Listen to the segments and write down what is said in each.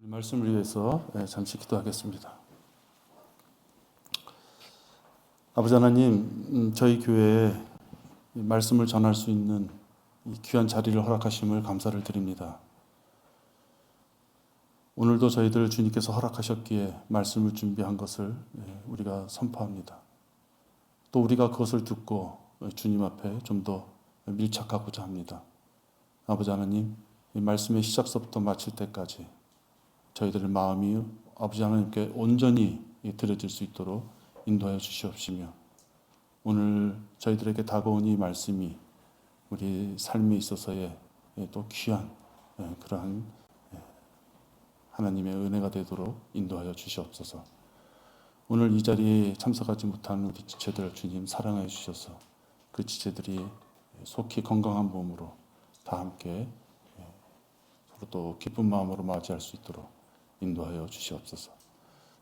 말씀을 위해서 잠시 기도하겠습니다. 아버지 하나님, 저희 교회에 말씀을 전할 수 있는 이 귀한 자리를 허락하심을 감사를 드립니다. 오늘도 저희들 주님께서 허락하셨기에 말씀을 준비한 것을 우리가 선포합니다. 또 우리가 그것을 듣고 주님 앞에 좀 더 밀착하고자 합니다. 아버지 하나님, 이 말씀의 시작서부터 마칠 때까지 저희들의 마음이 아버지 하나님께 온전히 드려질 수 있도록 인도하여 주시옵시며, 오늘 저희들에게 다가온 이 말씀이 우리 삶에 있어서의 또 귀한 그러한 하나님의 은혜가 되도록 인도하여 주시옵소서. 오늘 이 자리에 참석하지 못한 우리 지체들 주님 사랑하여 주셔서 그 지체들이 속히 건강한 몸으로 다 함께 서로 또 기쁜 마음으로 맞이할 수 있도록 인도하여 주시옵소서.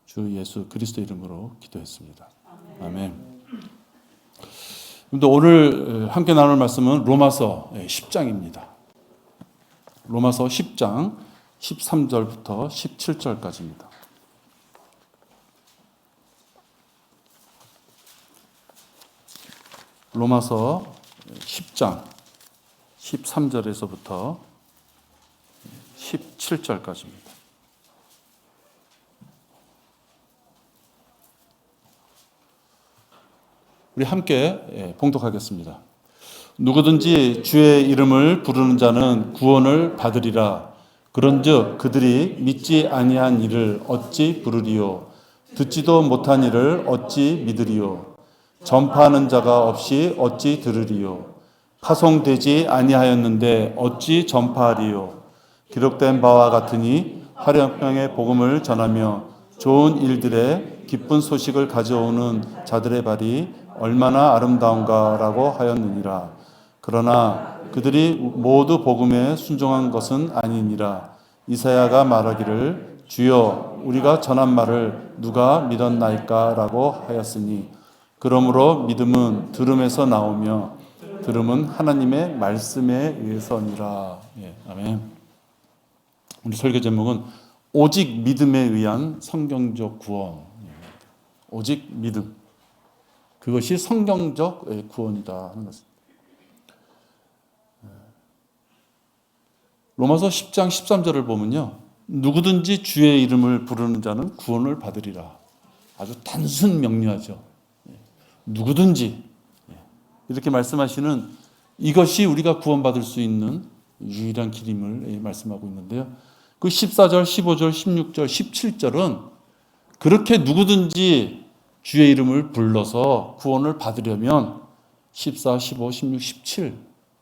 주 예수 그리스도 이름으로 기도했습니다. 아멘. 오늘 함께 나눌 말씀은 로마서 10장입니다. 로마서 10장 13절부터 17절까지입니다. 로마서 10장 13절에서부터 17절까지입니다. 우리 함께 봉독하겠습니다. 누구든지 주의 이름을 부르는 자는 구원을 받으리라. 그런즉 그들이 믿지 아니한 이를 어찌 부르리요? 듣지도 못한 이를 어찌 믿으리요? 전파하는 자가 없이 어찌 들으리요? 파송되지 아니하였는데 어찌 전파하리요? 기록된 바와 같으니 화령병의 복음을 전하며 좋은 일들의 기쁜 소식을 가져오는 자들의 발이 얼마나 아름다운가라고 하였느니라. 그러나 그들이 모두 복음에 순종한 것은 아니니라. 이사야가 말하기를 주여 우리가 전한 말을 누가 믿었나이까라고 하였으니, 그러므로 믿음은 들음에서 나오며 들음은 하나님의 말씀에 의해서니라. 아멘. 우리 설교 제목은 오직 믿음에 의한 성경적 구원. 오직 믿음, 그것이 성경적 구원이다 하는 것입니다. 로마서 10장 13절을 보면요, 누구든지 주의 이름을 부르는 자는 구원을 받으리라. 아주 단순 명료하죠. 누구든지 이렇게 말씀하시는 이것이 우리가 구원받을 수 있는 유일한 길임을 말씀하고 있는데요, 그 14절, 15절, 16절, 17절은 그렇게 누구든지 주의 이름을 불러서 구원을 받으려면 14, 15, 16, 17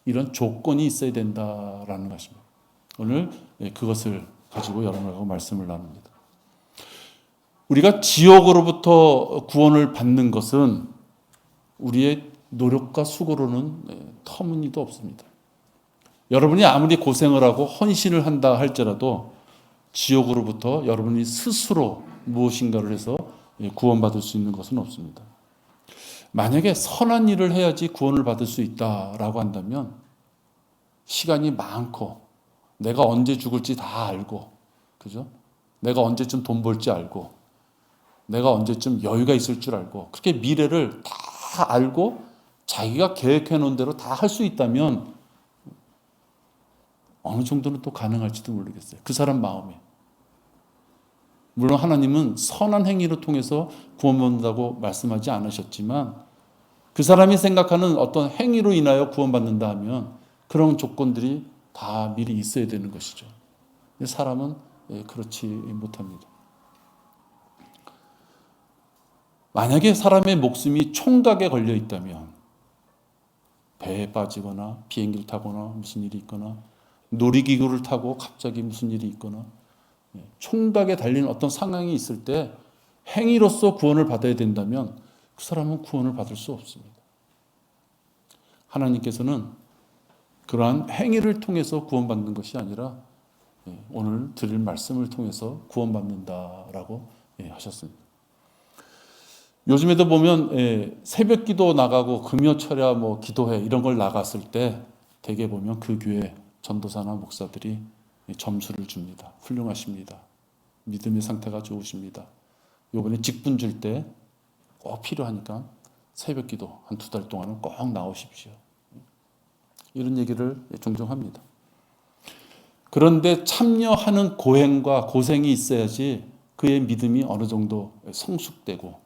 이런 조건이 있어야 된다라는 것입니다. 오늘 그것을 가지고 여러분하고 말씀을 나눕니다. 우리가 지옥으로부터 구원을 받는 것은 우리의 노력과 수고로는 터무니도 없습니다. 여러분이 아무리 고생을 하고 헌신을 한다 할지라도 지옥으로부터 여러분이 스스로 무엇인가를 해서 구원받을 수 있는 것은 없습니다. 만약에 선한 일을 해야지 구원을 받을 수 있다라고 한다면 시간이 많고 내가 언제 죽을지 다 알고, 그죠? 내가 언제쯤 돈 벌지 알고, 내가 언제쯤 여유가 있을 줄 알고, 그렇게 미래를 다 알고 자기가 계획해 놓은 대로 다 할 수 있다면 어느 정도는 또 가능할지도 모르겠어요. 그 사람 마음에. 물론 하나님은 선한 행위를 통해서 구원받는다고 말씀하지 않으셨지만, 그 사람이 생각하는 어떤 행위로 인하여 구원받는다 하면 그런 조건들이 다 미리 있어야 되는 것이죠. 사람은 그렇지 못합니다. 만약에 사람의 목숨이 총각에 걸려 있다면, 배에 빠지거나 비행기를 타거나 무슨 일이 있거나 놀이기구를 타고 갑자기 무슨 일이 있거나 총각에 달린 어떤 상황이 있을 때 행위로서 구원을 받아야 된다면 그 사람은 구원을 받을 수 없습니다. 하나님께서는 그러한 행위를 통해서 구원받는 것이 아니라 오늘 드릴 말씀을 통해서 구원받는다라고 하셨습니다. 요즘에도 보면 새벽 기도 나가고 금요철야 뭐 기도회 이런 걸 나갔을 때 대개 보면 그 교회 전도사나 목사들이 점수를 줍니다. 훌륭하십니다. 믿음의 상태가 좋으십니다. 요번에 직분 줄 때 꼭 필요하니까 새벽 기도 한 2달 동안은 꼭 나오십시오. 이런 얘기를 종종 합니다. 그런데 참여하는 고행과 고생이 있어야지 그의 믿음이 어느 정도 성숙되고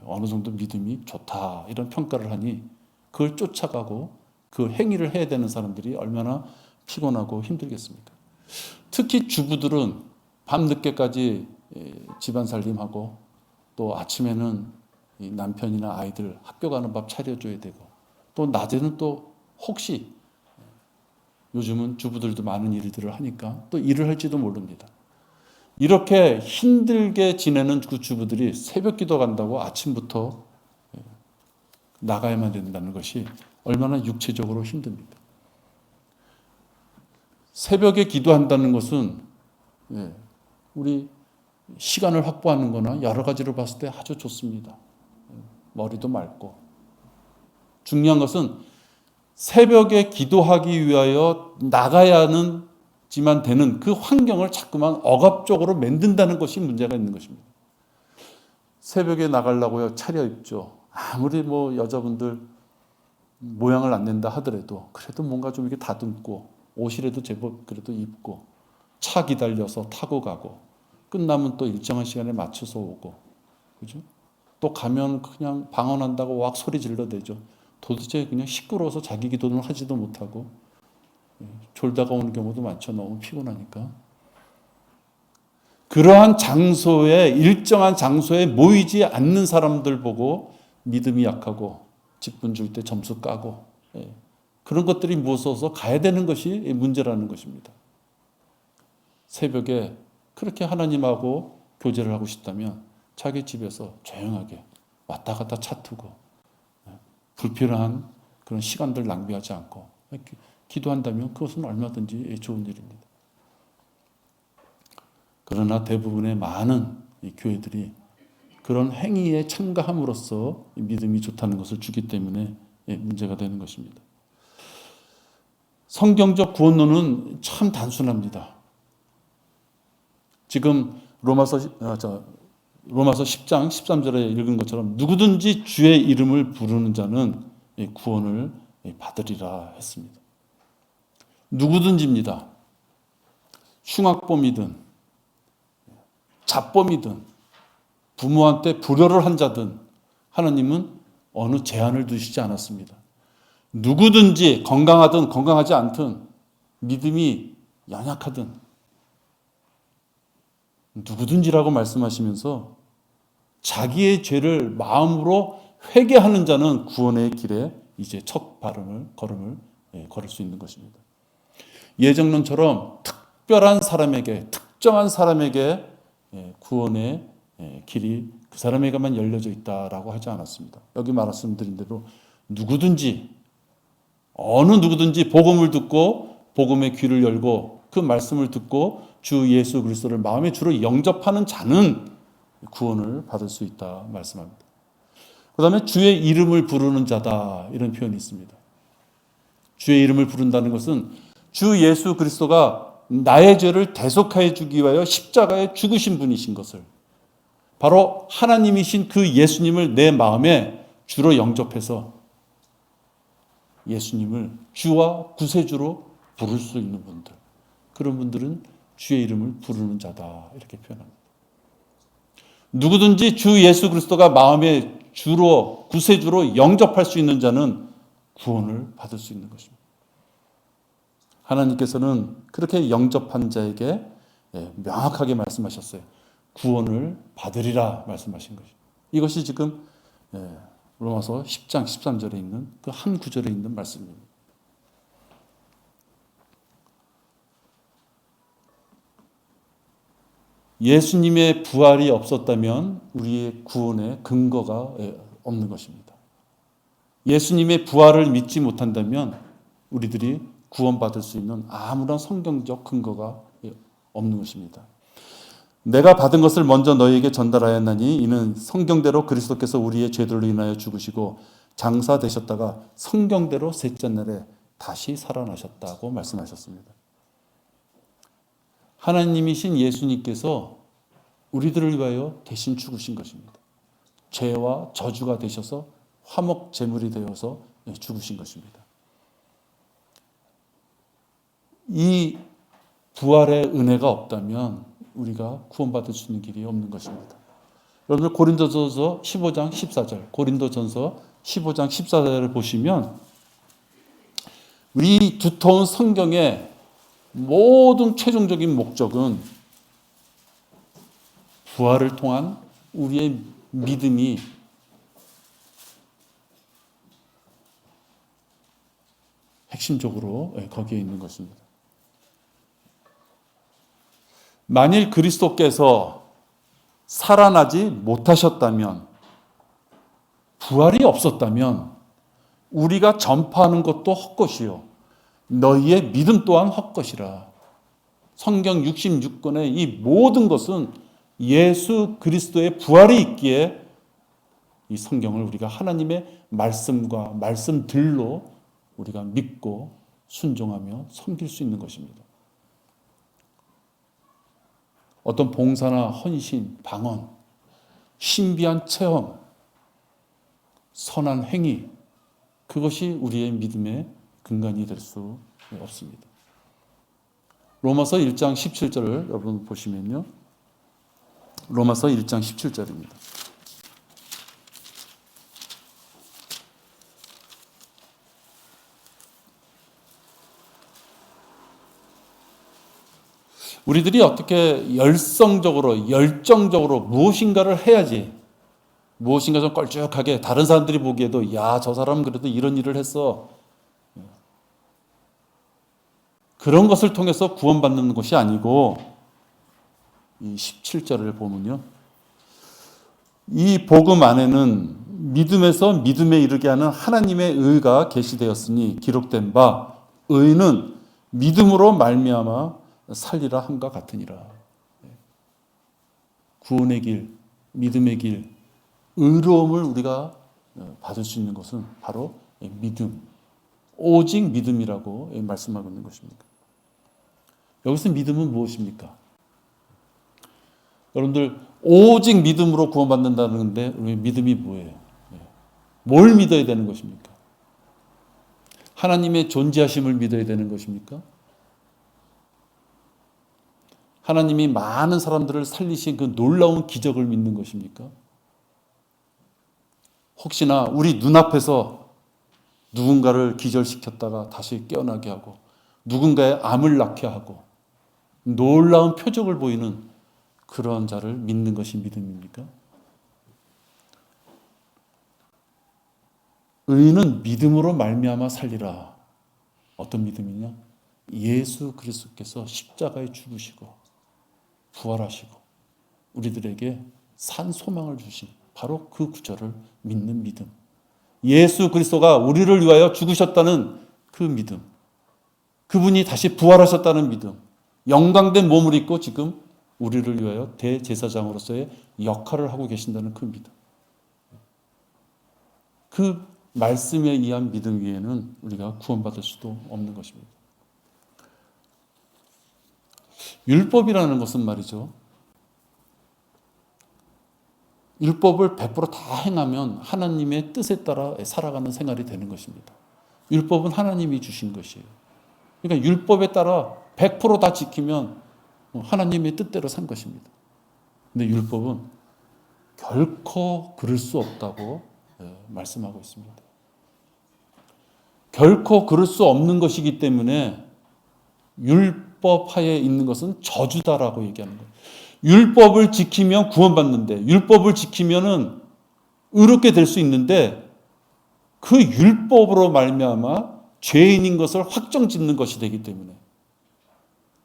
어느 정도 믿음이 좋다 이런 평가를 하니 그걸 쫓아가고 그 행위를 해야 되는 사람들이 얼마나 피곤하고 힘들겠습니까? 특히 주부들은 밤늦게까지 집안 살림하고 또 아침에는 남편이나 아이들 학교 가는 밥 차려줘야 되고 또 낮에는 또 혹시 요즘은 주부들도 많은 일들을 하니까 또 일을 할지도 모릅니다. 이렇게 힘들게 지내는 그 주부들이 새벽 기도 간다고 아침부터 나가야만 된다는 것이 얼마나 육체적으로 힘듭니까? 새벽에 기도한다는 것은 우리 시간을 확보하는 거나 여러 가지로 봤을 때 아주 좋습니다. 머리도 맑고. 중요한 것은 새벽에 기도하기 위하여 나가야 하는지만 되는 그 환경을 자꾸만 억압적으로 만든다는 것이 문제가 있는 것입니다. 새벽에 나가려고요 차려입죠. 아무리 뭐 여자분들 모양을 안 낸다 하더라도 그래도 뭔가 좀 이렇게 다듬고 옷이라도 제법 그래도 입고 차 기다려서 타고 가고 끝나면 또 일정한 시간에 맞춰서 오고 그죠? 또 가면 그냥 방언한다고 왁 소리 질러대죠. 도대체 그냥 시끄러워서 자기 기도는 하지도 못하고 졸다가 오는 경우도 많죠. 너무 피곤하니까. 그러한 장소에 일정한 장소에 모이지 않는 사람들 보고 믿음이 약하고 직분 줄 때 점수 까고 그런 것들이 무서워서 가야 되는 것이 문제라는 것입니다. 새벽에 그렇게 하나님하고 교제를 하고 싶다면 자기 집에서 조용하게 왔다 갔다 차 트고 불필요한 그런 시간들 낭비하지 않고 기도한다면 그것은 얼마든지 좋은 일입니다. 그러나 대부분의 많은 교회들이 그런 행위에 참가함으로써 믿음이 좋다는 것을 주기 때문에 문제가 되는 것입니다. 성경적 구원론은 참 단순합니다. 지금 로마서 10장 13절에 읽은 것처럼 누구든지 주의 이름을 부르는 자는 구원을 받으리라 했습니다. 누구든지입니다. 흉악범이든 잡범이든 부모한테 불효를 한 자든 하나님은 어느 제한을 두시지 않았습니다. 누구든지 건강하든 건강하지 않든 믿음이 연약하든 누구든지라고 말씀하시면서 자기의 죄를 마음으로 회개하는 자는 구원의 길에 이제 첫 걸음을 걸을 수 있는 것입니다. 예정론처럼 특별한 사람에게 특정한 사람에게 구원의 길이 그 사람에게만 열려져 있다라고 하지 않았습니다. 여기 말씀드린 대로 누구든지 어느 누구든지 복음을 듣고 복음의 귀를 열고 그 말씀을 듣고 주 예수 그리스도를 마음의 주로 영접하는 자는 구원을 받을 수 있다 말씀합니다. 그 다음에 주의 이름을 부르는 자다 이런 표현이 있습니다. 주의 이름을 부른다는 것은 주 예수 그리스도가 나의 죄를 대속하여 주기 위하여 십자가에 죽으신 분이신 것을 바로 하나님이신 그 예수님을 내 마음에 주로 영접해서 예수님을 주와 구세주로 부를 수 있는 분들, 그런 분들은 주의 이름을 부르는 자다 이렇게 표현합니다. 누구든지 주 예수 그리스도가 마음의 주로 구세주로 영접할 수 있는 자는 구원을 받을 수 있는 것입니다. 하나님께서는 그렇게 영접한 자에게 명확하게 말씀하셨어요. 구원을 받으리라 말씀하신 것입니다. 이것이 지금 로마서 10장 13절에 있는 그 한 구절에 있는 말씀입니다. 예수님의 부활이 없었다면 우리의 구원의 근거가 없는 것입니다. 예수님의 부활을 믿지 못한다면 우리들이 구원받을 수 있는 아무런 성경적 근거가 없는 것입니다. 내가 받은 것을 먼저 너희에게 전달하였나니 이는 성경대로 그리스도께서 우리의 죄들로 인하여 죽으시고 장사되셨다가 성경대로 셋째 날에 다시 살아나셨다고 말씀하셨습니다. 하나님이신 예수님께서 우리들을 위하여 대신 죽으신 것입니다. 죄와 저주가 되셔서 화목 제물이 되어서 죽으신 것입니다. 이 부활의 은혜가 없다면 우리가 구원받을 수 있는 길이 없는 것입니다. 여러분들 고린도전서 15장 14절, 고린도전서 15장 14절을 보시면 이 두터운 성경의 모든 최종적인 목적은 부활을 통한 우리의 믿음이 핵심적으로 거기에 있는 것입니다. 만일 그리스도께서 살아나지 못하셨다면, 부활이 없었다면 우리가 전파하는 것도 헛것이요 너희의 믿음 또한 헛것이라. 성경 66권의 이 모든 것은 예수 그리스도의 부활이 있기에 이 성경을 우리가 하나님의 말씀과 말씀들로 우리가 믿고 순종하며 섬길 수 있는 것입니다. 어떤 봉사나 헌신, 방언, 신비한 체험, 선한 행위, 그것이 우리의 믿음의 근간이 될 수 없습니다. 로마서 1장 17절을 여러분 보시면요. 로마서 1장 17절입니다. 우리들이 어떻게 열정적으로 무엇인가를 해야지, 무엇인가 좀 걸쭉하게 다른 사람들이 보기에도 야, 저 사람은 그래도 이런 일을 했어, 그런 것을 통해서 구원받는 것이 아니고, 이 17절을 보면요, 이 복음 안에는 믿음에서 믿음에 이르게 하는 하나님의 의가 계시되었으니 기록된 바 의는 믿음으로 말미암아 살리라 함과 같으니라. 구원의 길, 믿음의 길, 의로움을 우리가 받을 수 있는 것은 바로 믿음, 오직 믿음이라고 말씀하고 있는 것입니다. 여기서 믿음은 무엇입니까? 여러분들 오직 믿음으로 구원받는다는데 우리 믿음이 뭐예요? 뭘 믿어야 되는 것입니까? 하나님의 존재하심을 믿어야 되는 것입니까? 하나님이 많은 사람들을 살리신 그 놀라운 기적을 믿는 것입니까? 혹시나 우리 눈앞에서 누군가를 기절시켰다가 다시 깨어나게 하고 누군가의 암을 낫게 하고 놀라운 표적을 보이는 그러한 자를 믿는 것이 믿음입니까? 의인은 믿음으로 말미암아 살리라. 어떤 믿음이냐? 예수 그리스도께서 십자가에 죽으시고 부활하시고 우리들에게 산 소망을 주신 바로 그 구절을 믿는 믿음. 예수 그리스도가 우리를 위하여 죽으셨다는 그 믿음. 그분이 다시 부활하셨다는 믿음. 영광된 몸을 입고 지금 우리를 위하여 대제사장으로서의 역할을 하고 계신다는 그 믿음. 그 말씀에 의한 믿음 위에는 우리가 구원받을 수도 없는 것입니다. 율법이라는 것은 말이죠, 율법을 100% 다 행하면 하나님의 뜻에 따라 살아가는 생활이 되는 것입니다. 율법은 하나님이 주신 것이에요. 그러니까 율법에 따라 100% 지키면 하나님의 뜻대로 산 것입니다. 근데 율법은 결코 그럴 수 없다고 말씀하고 있습니다. 결코 그럴 수 없는 것이기 때문에 율법 하에 있는 것은 저주다라고 얘기하는 거예요. 율법을 지키면 구원받는데, 율법을 지키면은 의롭게 될 수 있는데, 그 율법으로 말미암아 죄인인 것을 확정짓는 것이 되기 때문에,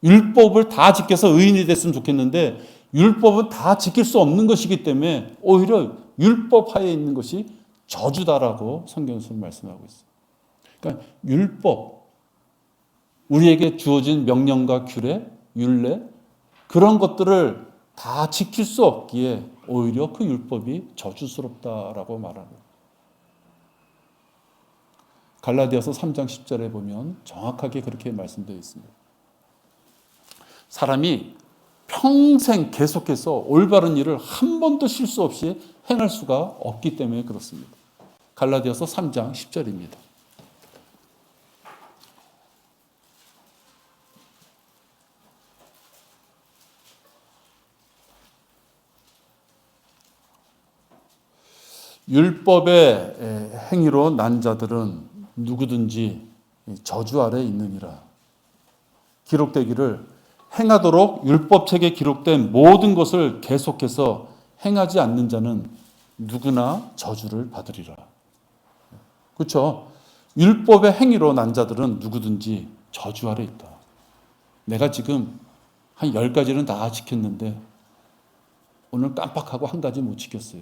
율법을 다 지켜서 의인이 됐으면 좋겠는데 율법은 다 지킬 수 없는 것이기 때문에 오히려 율법 하에 있는 것이 저주다라고 성경에서는 말씀하고 있어요. 그러니까 율법, 우리에게 주어진 명령과 규례, 율례, 그런 것들을 다 지킬 수 없기에 오히려 그 율법이 저주스럽다라고 말합니다. 갈라디아서 3장 10절에 보면 정확하게 그렇게 말씀되어 있습니다. 사람이 평생 계속해서 올바른 일을 한 번도 실수 없이 행할 수가 없기 때문에 그렇습니다. 갈라디아서 3장 10절입니다. 율법의 행위로 난 자들은 누구든지 저주 아래 있느니라. 기록되기를 행하도록 율법책에 기록된 모든 것을 계속해서 행하지 않는 자는 누구나 저주를 받으리라. 그렇죠? 율법의 행위로 난 자들은 누구든지 저주 아래 있다. 내가 지금 한 10가지는 다 지켰는데 오늘 깜빡하고 한 가지 못 지켰어요.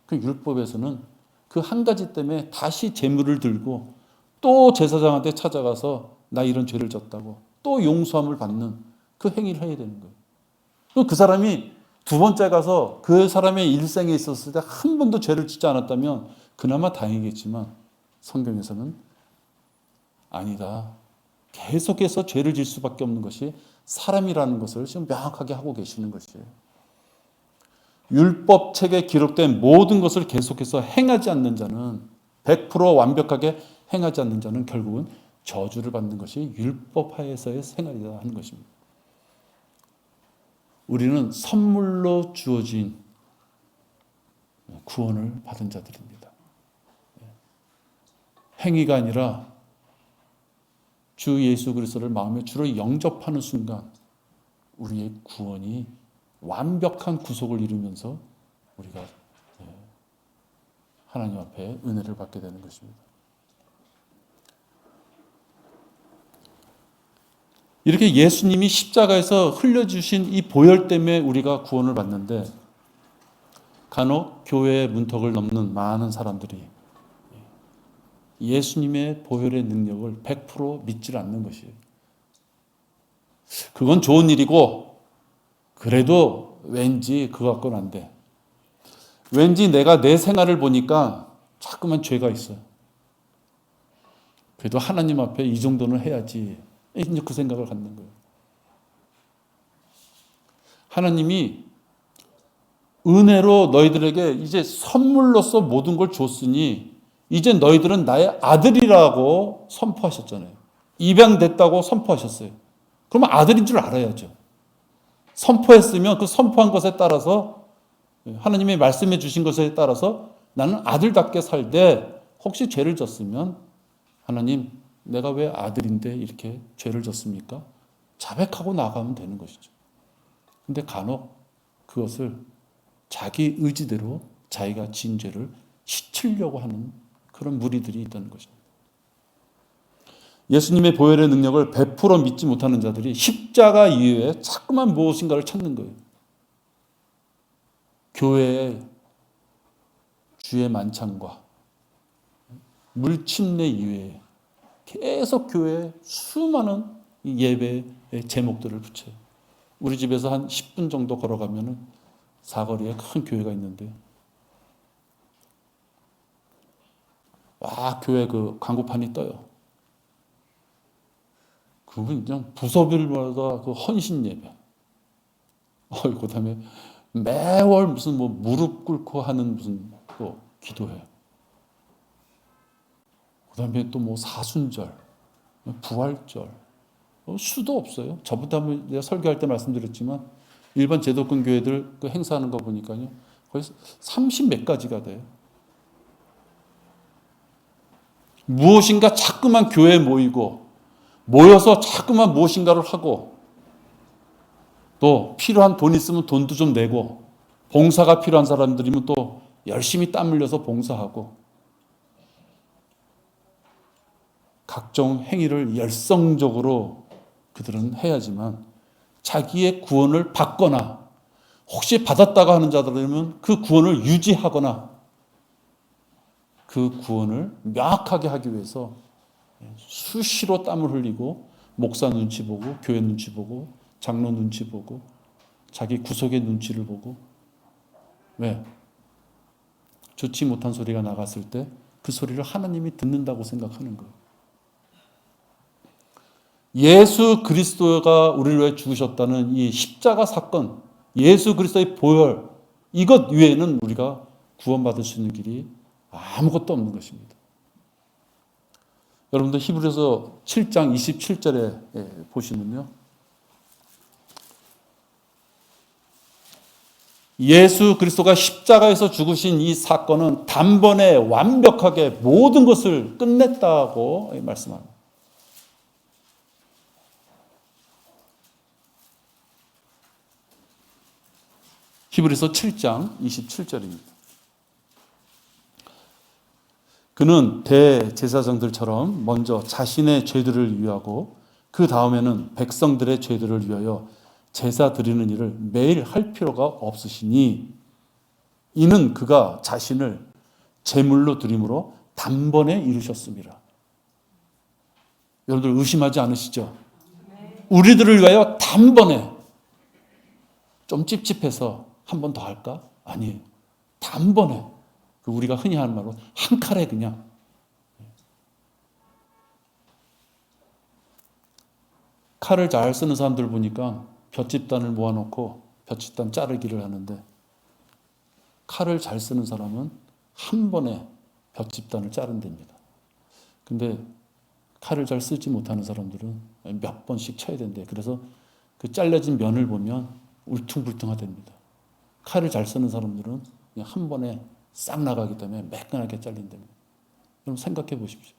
그 율법에서는 그 한 가지 때문에 다시 제물을 들고 또 제사장한테 찾아가서 나 이런 죄를 졌다고 또 용서함을 받는 그 행위를 해야 되는 거예요. 그 사람이 두 번째 가서 그 사람의 일생에 있었을 때 한 번도 죄를 짓지 않았다면 그나마 다행이겠지만 성경에서는 아니다. 계속해서 죄를 질 수밖에 없는 것이 사람이라는 것을 지금 명확하게 하고 계시는 것이에요. 율법책에 기록된 모든 것을 계속해서 행하지 않는 자는 100% 완벽하게 행하지 않는 자는 결국은 저주를 받는 것이 율법하에서의 생활이다 하는 것입니다. 우리는 선물로 주어진 구원을 받은 자들입니다. 행위가 아니라 주 예수 그리스도를 마음의 주로 영접하는 순간 우리의 구원이 완벽한 구속을 이루면서 우리가 하나님 앞에 은혜를 받게 되는 것입니다. 이렇게 예수님이 십자가에서 흘려주신 이 보혈 때문에 우리가 구원을 받는데 간혹 교회의 문턱을 넘는 많은 사람들이 예수님의 보혈의 능력을 100% 믿지 않는 것이에요. 그건 좋은 일이고 그래도 왠지 그거 갖고는 안 돼. 왠지 내가 내 생활을 보니까 자꾸만 죄가 있어요. 그래도 하나님 앞에 이 정도는 해야지. 이제 그 생각을 갖는 거예요. 하나님이 은혜로 너희들에게 이제 선물로서 모든 걸 줬으니 이제 너희들은 나의 아들이라고 선포하셨잖아요. 입양됐다고 선포하셨어요. 그러면 아들인 줄 알아야죠. 선포했으면 그 선포한 것에 따라서 하나님이 말씀해 주신 것에 따라서 나는 아들답게 살되 혹시 죄를 졌으면 하나님 내가 왜 아들인데 이렇게 죄를 졌습니까? 자백하고 나가면 되는 것이죠. 근데 간혹 그것을 자기 의지대로 자기가 진 죄를 씻으려고 하는 그런 무리들이 있다는 것입니다. 예수님의 보혈의 능력을 100% 믿지 못하는 자들이 십자가 이외에 자꾸만 무엇인가를 찾는 거예요. 교회의 주의 만찬과 물침례 이외에 계속 교회에 수많은 예배의 제목들을 붙여요. 우리 집에서 한 10분 정도 걸어가면 사거리에 큰 교회가 있는데 와 교회 그 광고판이 떠요. 그분 그냥 부서별마다 그 헌신 예배. 그다음에 매월 무슨 뭐 무릎 꿇고 하는 무슨 또 기도회. 그다음에 또 뭐 사순절, 부활절, 수도 없어요. 저부터 한번 내가 설교할 때 말씀드렸지만 일반 제도권 교회들 그 행사하는 거 보니까요 거의 30 몇 가지가 돼요. 무엇인가 자꾸만 교회에 모여서 자꾸만 무엇인가를 하고 또 필요한 돈 있으면 돈도 좀 내고 봉사가 필요한 사람들이면 또 열심히 땀 흘려서 봉사하고 각종 행위를 열성적으로 그들은 해야지만 자기의 구원을 받거나 혹시 받았다고 하는 자들이면 그 구원을 유지하거나 그 구원을 명확하게 하기 위해서 수시로 땀을 흘리고 목사 눈치 보고 교회 눈치 보고 장로 눈치 보고 자기 구속의 눈치를 보고 왜? 좋지 못한 소리가 나갔을 때 그 소리를 하나님이 듣는다고 생각하는 거예요. 예수 그리스도가 우리를 위해 죽으셨다는 이 십자가 사건, 예수 그리스도의 보혈, 이것 외에는 우리가 구원받을 수 있는 길이 아무것도 없는 것입니다. 여러분들 히브리서 7장 27절에 보시면요, 예수 그리스도가 십자가에서 죽으신 이 사건은 단번에 완벽하게 모든 것을 끝냈다고 말씀합니다. 히브리서 7장 27절입니다. 그는 대제사장들처럼 먼저 자신의 죄들을 위하고 그 다음에는 백성들의 죄들을 위하여 제사 드리는 일을 매일 할 필요가 없으시니 이는 그가 자신을 제물로 드림으로 단번에 이루셨습니다. 여러분들 의심하지 않으시죠? 우리들을 위하여 단번에. 좀 찝찝해서 한 번 더 할까? 아니에요. 단번에. 우리가 흔히 하는 말로 한 칼에 그냥. 칼을 잘 쓰는 사람들 보니까 볏짚단을 모아놓고 볏짚단 자르기를 하는데, 칼을 잘 쓰는 사람은 한 번에 볏짚단을 자른답니다. 근데 칼을 잘 쓰지 못하는 사람들은 몇 번씩 쳐야 된대. 그래서 그 잘려진 면을 보면 울퉁불퉁하답니다. 칼을 잘 쓰는 사람들은 그냥 한 번에 싹 나가기 때문에 매끈하게 잘린답니다. 여러분 생각해 보십시오.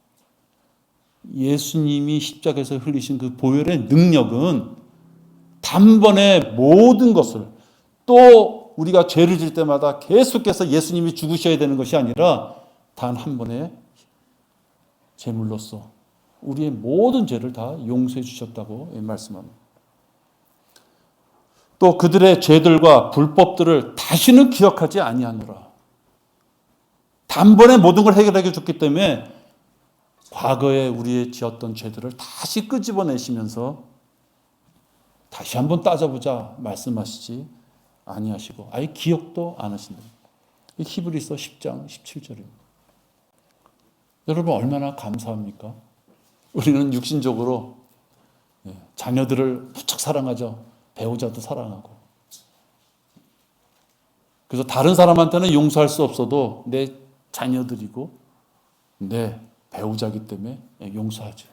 예수님이 십자가에서 흘리신 그 보혈의 능력은 단번에 모든 것을, 또 우리가 죄를 질 때마다 계속해서 예수님이 죽으셔야 되는 것이 아니라 단 한 번에 제물로서 우리의 모든 죄를 다 용서해 주셨다고 말씀합니다. 또 그들의 죄들과 불법들을 다시는 기억하지 아니하노라. 단번에 모든 걸 해결해 줬기 때문에 과거에 우리의 지었던 죄들을 다시 끄집어내시면서 다시 한번 따져보자 말씀하시지 아니하시고 아예 기억도 안 하신다. 히브리서 10장 17절입니다. 여러분 얼마나 감사합니까? 우리는 육신적으로 자녀들을 무척 사랑하죠. 배우자도 사랑하고. 그래서 다른 사람한테는 용서할 수 없어도 내 자녀들이고 내 배우자이기 때문에 용서하죠.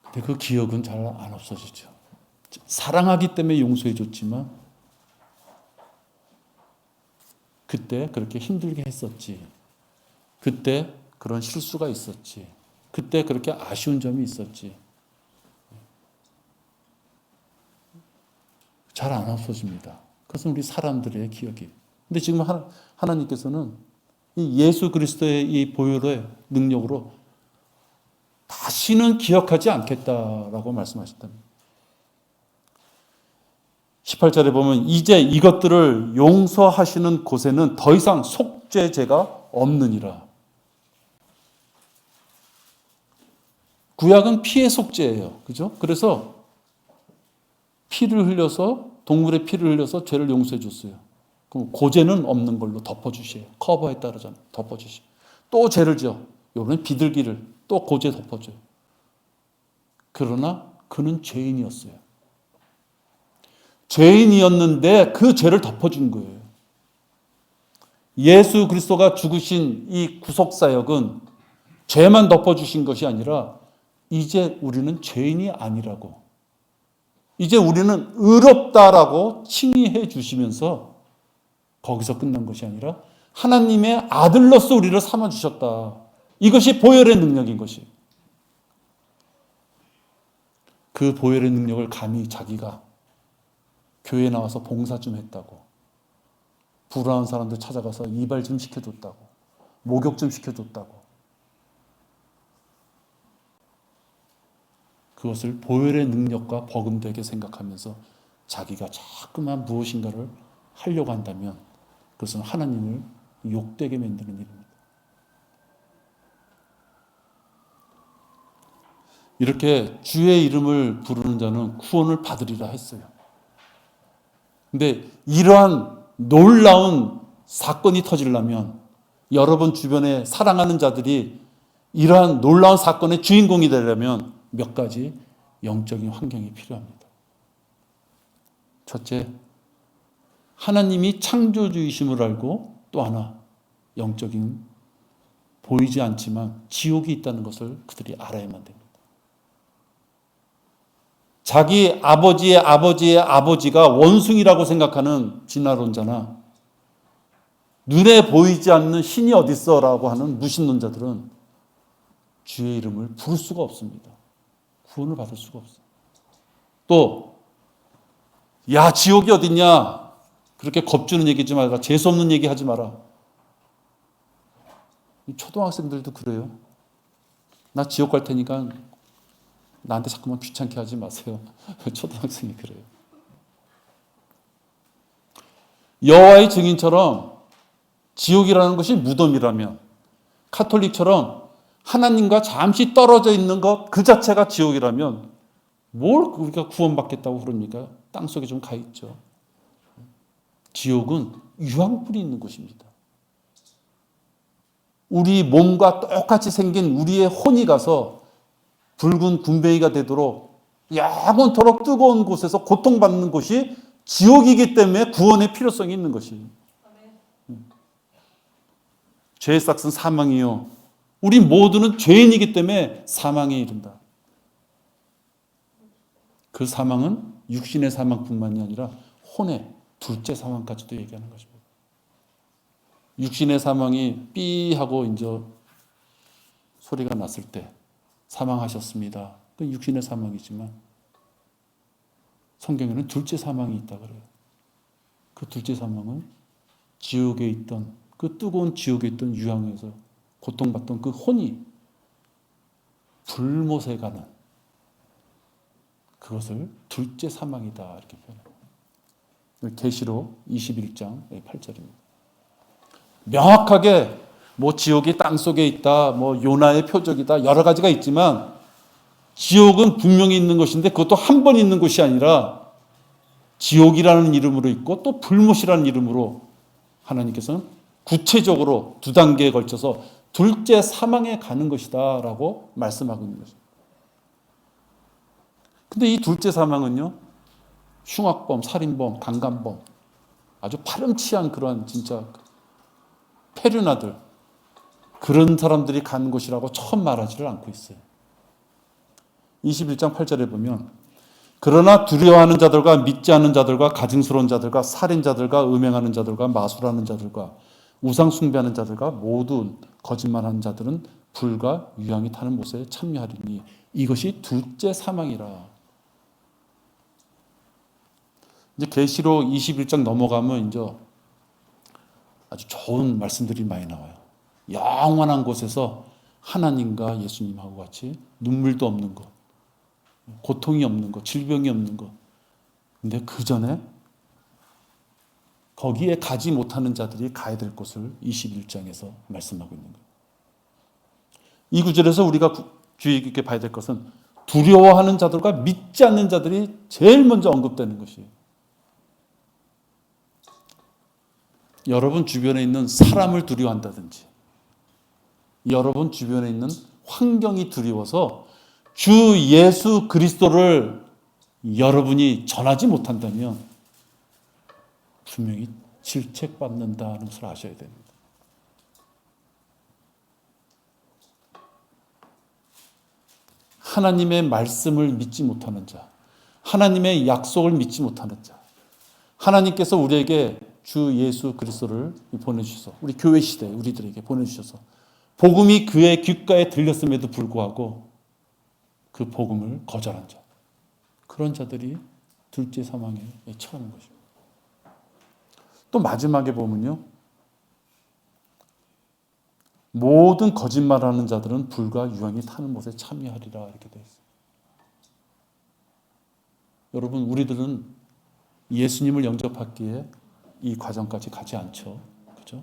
근데 그 기억은 잘 안 없어지죠. 사랑하기 때문에 용서해 줬지만 그때 그렇게 힘들게 했었지. 그때 그런 실수가 있었지. 그때 그렇게 아쉬운 점이 있었지. 잘 안 없어집니다. 그것은 우리 사람들의 기억이. 근데 지금 하나님께서는 이 예수 그리스도의 이 보혈의 능력으로 다시는 기억하지 않겠다라고 말씀하셨답니다. 18절에 보면 이제 이것들을 용서하시는 곳에는 더 이상 속죄죄가 없느니라. 구약은 피의 속죄예요. 그죠? 그래서 피를 흘려서, 동물의 피를 흘려서 죄를 용서해 줬어요. 그럼 고죄는 없는 걸로 덮어주세요. 커버에 따르잖아요. 덮어주세요. 또 죄를 지어. 요번엔 비둘기를 또 고죄 덮어줘요. 그러나 그는 죄인이었어요. 죄인이었는데 그 죄를 덮어준 거예요. 예수 그리스도가 죽으신 이 구속사역은 죄만 덮어주신 것이 아니라 이제 우리는 죄인이 아니라고, 이제 우리는 의롭다라고 칭의해 주시면서 거기서 끝난 것이 아니라 하나님의 아들로서 우리를 삼아주셨다. 이것이 보혈의 능력인 것이. 그 보혈의 능력을 감히 자기가 교회에 나와서 봉사 좀 했다고, 불안한 사람들 찾아가서 이발 좀 시켜줬다고, 목욕 좀 시켜줬다고, 그것을 보혈의 능력과 버금되게 생각하면서 자기가 자꾸만 무엇인가를 하려고 한다면 그것은 하나님을 욕되게 만드는 일입니다. 이렇게 주의 이름을 부르는 자는 구원을 받으리라 했어요. 근데 이러한 놀라운 사건이 터지려면 여러분 주변에 사랑하는 자들이 이러한 놀라운 사건의 주인공이 되려면 몇 가지 영적인 환경이 필요합니다. 첫째, 하나님이 창조주이심을 알고, 또 하나 영적인 보이지 않지만 지옥이 있다는 것을 그들이 알아야만 됩니다. 자기 아버지의 아버지의 아버지가 원숭이라고 생각하는 진화론자나 눈에 보이지 않는 신이 어딨어라고 하는 무신론자들은 주의 이름을 부를 수가 없습니다. 구원을 받을 수가 없어요. 또 야, 지옥이 어딨냐, 그렇게 겁주는 얘기하지 마라, 재수없는 얘기 하지 마라. 초등학생들도 그래요. 나 지옥 갈 테니까 나한테 자꾸만 귀찮게 하지 마세요. 초등학생이 그래요. 여호와의 증인처럼 지옥이라는 것이 무덤이라면, 카톨릭처럼 하나님과 잠시 떨어져 있는 것 그 자체가 지옥이라면 뭘 우리가 구원받겠다고 그럽니까? 땅속에 좀 가 있죠. 지옥은 유황불이 있는 곳입니다. 우리 몸과 똑같이 생긴 우리의 혼이 가서 붉은 군뱅이가 되도록 영원토록 뜨거운 곳에서 고통받는 곳이 지옥이기 때문에 구원의 필요성이 있는 것이. 죄의 삭은 사망이요. 우리 모두는 죄인이기 때문에 사망에 이른다. 그 사망은 육신의 사망뿐만이 아니라 혼의 둘째 사망까지도 얘기하는 것입니다. 육신의 사망이 삐 하고 이제 소리가 났을 때 사망하셨습니다. 그 육신의 사망이지만 성경에는 둘째 사망이 있다 그래요. 그 둘째 사망은 지옥에 있던, 그 뜨거운 지옥에 있던 유황에서 고통받던 그 혼이 불못에 가는, 그것을 둘째 사망이다 이렇게 표현합니다. 계시록 21장 8절입니다. 명확하게 뭐 지옥이 땅속에 있다, 뭐 요나의 표적이다, 여러 가지가 있지만 지옥은 분명히 있는 것인데 그것도 한 번 있는 곳이 아니라 지옥이라는 이름으로 있고 또 불못이라는 이름으로 하나님께서는 구체적으로 두 단계에 걸쳐서 둘째 사망에 가는 것이다 라고 말씀하고 있는 것입니다. 근데 이 둘째 사망은요, 흉악범, 살인범, 강간범, 아주 파렴치한 그런 진짜 페류나들, 그런 사람들이 가는 곳이라고 처음 말하지를 않고 있어요. 21장 8절에 보면 그러나 두려워하는 자들과 믿지 않는 자들과 가증스러운 자들과 살인자들과 음행하는 자들과 마술하는 자들과 우상 숭배하는 자들과 모든 거짓말하는 자들은 불과 유황이 타는 못에 참여하리니 이것이 둘째 사망이라. 이제 계시록 21장 넘어가면 이제 아주 좋은 말씀들이 많이 나와요. 영원한 곳에서 하나님과 예수님하고 같이 눈물도 없는 것, 고통이 없는 것, 질병이 없는 것. 근데 그 전에 거기에 가지 못하는 자들이 가야 될 곳을 21장에서 말씀하고 있는 거예요. 이 구절에서 우리가 주의 깊게 봐야 될 것은 두려워하는 자들과 믿지 않는 자들이 제일 먼저 언급되는 것이에요. 여러분 주변에 있는 사람을 두려워한다든지, 여러분 주변에 있는 환경이 두려워서 주 예수 그리스도를 여러분이 전하지 못한다면 분명히 질책받는다는 것을 아셔야 됩니다. 하나님의 말씀을 믿지 못하는 자, 하나님의 약속을 믿지 못하는 자, 하나님께서 우리에게 주 예수 그리스도를 보내주셔서, 우리 교회 시대에 우리들에게 보내주셔서 복음이 그의 귓가에 들렸음에도 불구하고 그 복음을 거절한 자, 그런 자들이 둘째 사망에 처하는 것입니다. 또 마지막에 보면요, 모든 거짓말하는 자들은 불과 유황이 타는 못에 참여하리라 이렇게 되어 있어요. 여러분, 우리들은 예수님을 영접하기에 이 과정까지 가지 않죠. 그죠?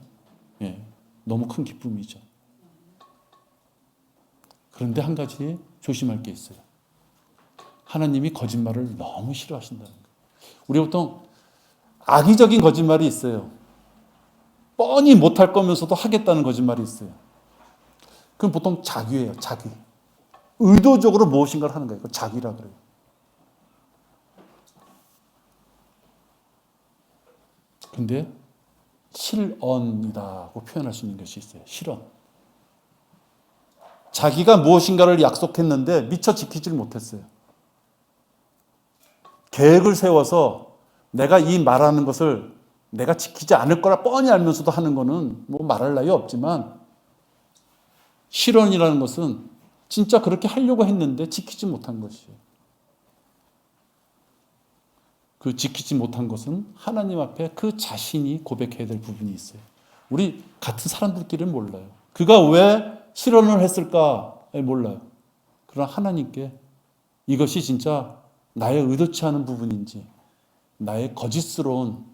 예, 너무 큰 기쁨이죠. 그런데 한 가지 조심할 게 있어요. 하나님이 거짓말을 너무 싫어하신다는 거예요. 우리 보통 악의적인 거짓말이 있어요. 뻔히 못할 거면서도 하겠다는 거짓말이 있어요. 그건 보통 자기예요. 자기. 의도적으로 무엇인가를 하는 거예요. 자기라 그래요. 근데 실언이라고 표현할 수 있는 것이 있어요. 실언. 자기가 무엇인가를 약속했는데 미처 지키질 못했어요. 계획을 세워서 내가 이 말하는 것을 내가 지키지 않을 거라 뻔히 알면서도 하는 거는 뭐 말할 나위 없지만, 실언이라는 것은 진짜 그렇게 하려고 했는데 지키지 못한 것이에요. 그 지키지 못한 것은 하나님 앞에 그 자신이 고백해야 될 부분이 있어요. 우리 같은 사람들끼리는 몰라요. 그가 왜 실언을 했을까 몰라요. 그러나 하나님께 이것이 진짜 나의 의도치 않은 부분인지, 나의 거짓스러운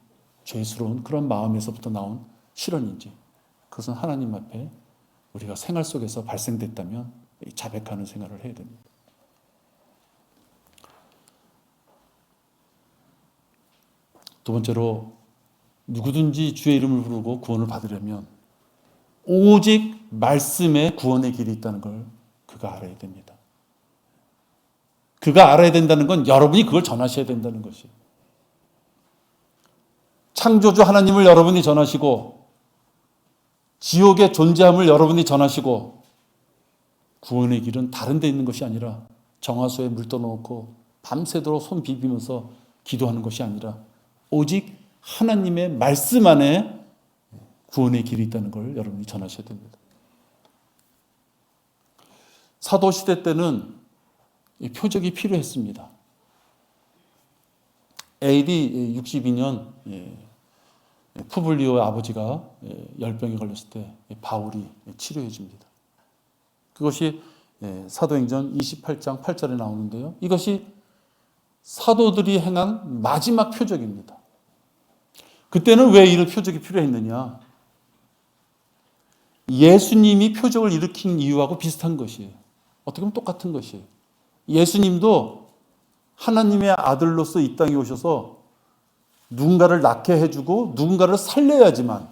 죄스러운 그런 마음에서부터 나온 실언인지, 그것은 하나님 앞에 우리가 생활 속에서 발생됐다면 자백하는 생활을 해야 됩니다. 두 번째로, 누구든지 주의 이름을 부르고 구원을 받으려면 오직 말씀에 구원의 길이 있다는 걸 그가 알아야 됩니다. 그가 알아야 된다는 건 여러분이 그걸 전하셔야 된다는 것이에요. 창조주 하나님을 여러분이 전하시고, 지옥의 존재함을 여러분이 전하시고, 구원의 길은 다른 데 있는 것이 아니라 정화수에 물 떠놓고 밤새도록 손 비비면서 기도하는 것이 아니라 오직 하나님의 말씀 안에 구원의 길이 있다는 걸 여러분이 전하셔야 됩니다. 사도시대 때는 표적이 필요했습니다. AD 62년 푸블리오의 아버지가 열병에 걸렸을 때 바울이 치료해 줍니다. 그것이 사도행전 28장 8절에 나오는데요. 이것이 사도들이 행한 마지막 표적입니다. 그때는 왜 이런 표적이 필요했느냐? 예수님이 표적을 일으킨 이유하고 비슷한 것이에요. 어떻게 보면 똑같은 것이에요. 예수님도 하나님의 아들로서 이 땅에 오셔서 누군가를 낳게 해주고 누군가를 살려야지만,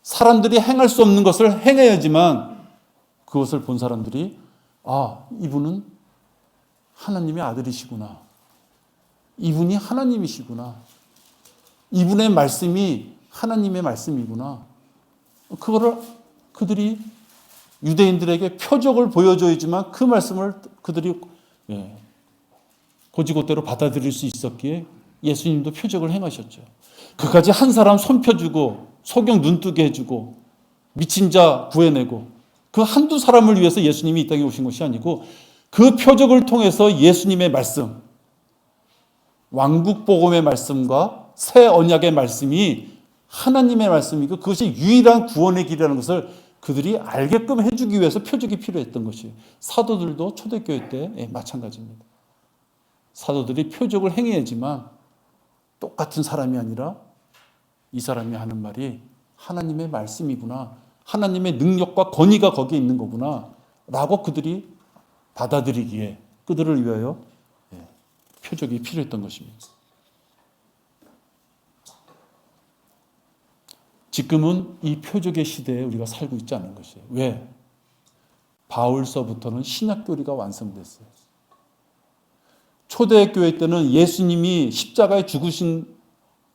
사람들이 행할 수 없는 것을 행해야지만 그것을 본 사람들이 이분은 하나님의 아들이시구나, 이분이 하나님이시구나, 이분의 말씀이 하나님의 말씀이구나, 그거를 그들이 유대인들에게 표적을 보여줘야지만 그 말씀을 그들이 고지고대로 받아들일 수 있었기에 예수님도 표적을 행하셨죠. 그까지 한 사람 손 펴주고 소경 눈뜨게 해주고 미친 자 구해내고, 그 한두 사람을 위해서 예수님이 이 땅에 오신 것이 아니고 그 표적을 통해서 예수님의 말씀, 왕국복음의 말씀과 새 언약의 말씀이 하나님의 말씀이고 그것이 유일한 구원의 길이라는 것을 그들이 알게끔 해주기 위해서 표적이 필요했던 것이에요. 사도들도 초대교회 때 마찬가지입니다. 사도들이 표적을 행해야지만 똑같은 사람이 아니라 이 사람이 하는 말이 하나님의 말씀이구나, 하나님의 능력과 권위가 거기에 있는 거구나 라고 그들이 받아들이기에 그들을 위하여 표적이 필요했던 것입니다. 지금은 이 표적의 시대에 우리가 살고 있지 않은 것이에요. 왜? 바울서부터는 신약교리가 완성됐어요. 초대교회 때는 예수님이 십자가에 죽으신